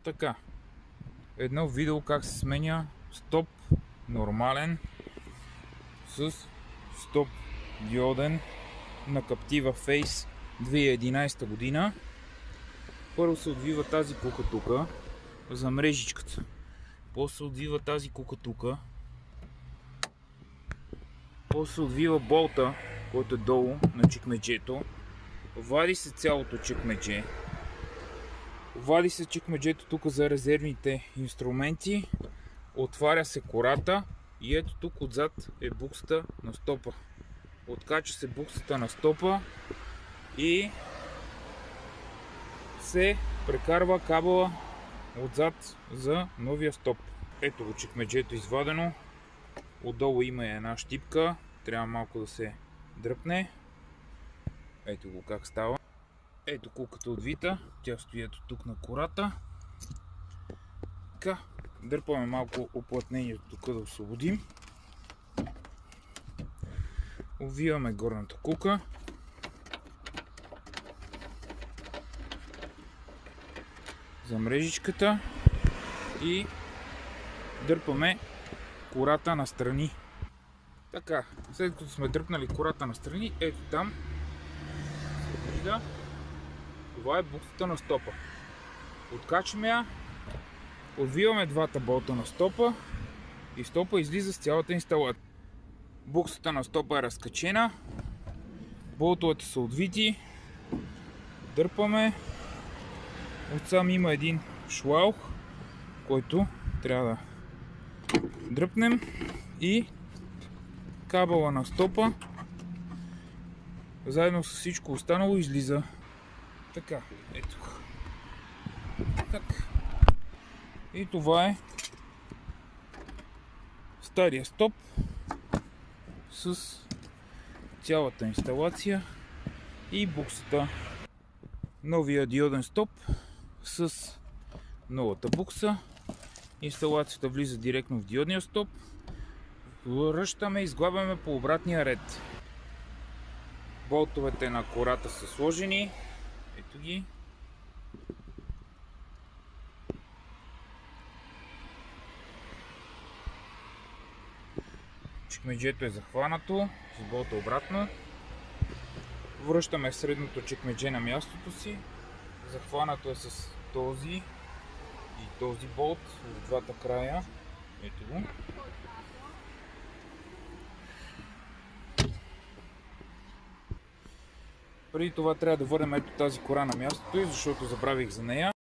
Така, едно видео как се сменя стоп нормален с стоп диоден на Captiva Face 2011 година. Първо се отвива тази кука тука за мрежичката, после се отвива тази кука тука, после се отвива болта, който е долу на чекмеджето, вади се цялото чекмедже, вади се чекмеджето тук за резервните инструменти, отваря се кората и ето тук отзад е буксата на стопа. Откача се буксата на стопа и се прекарва кабела отзад за новия стоп. Ето го чекмеджето извадено. Отдолу има една щипка, трябва малко да се дръпне. Ето го как става. Ето куката отвита, тя стои ето тук на кората. Така, дърпаме малко уплътнението тук да освободим. Увиваме горната кука. За мрежичката и дърпаме кората настрани. Така, след като сме дръпнали кората настрани, ето там се вижда, това е буксата на стопа. Откачаме я, отвиваме двата болта на стопа и стопа излиза с цялата инсталация. Буксата на стопа е разкачена, болтовете са отвити, дърпаме. Отсам има един шлаух, който трябва да дръпнем и кабела на стопа заедно с всичко останало излиза. Така, ето. Так. И това е стария стоп с цялата инсталация и буксата. Новия диоден стоп с новата букса. Инсталацията влиза директно в диодния стоп. Връщаме и изглабяме по обратния ред. Болтовете на кората са сложени. Ето ги. Чекмеджето е захванато с болта обратно. Връщаме средното чекмедже на мястото си. Захванато е с този и този болт в двата края. Ето го. Преди това трябва да върнем ето тази кора на мястото, защото забравих за нея.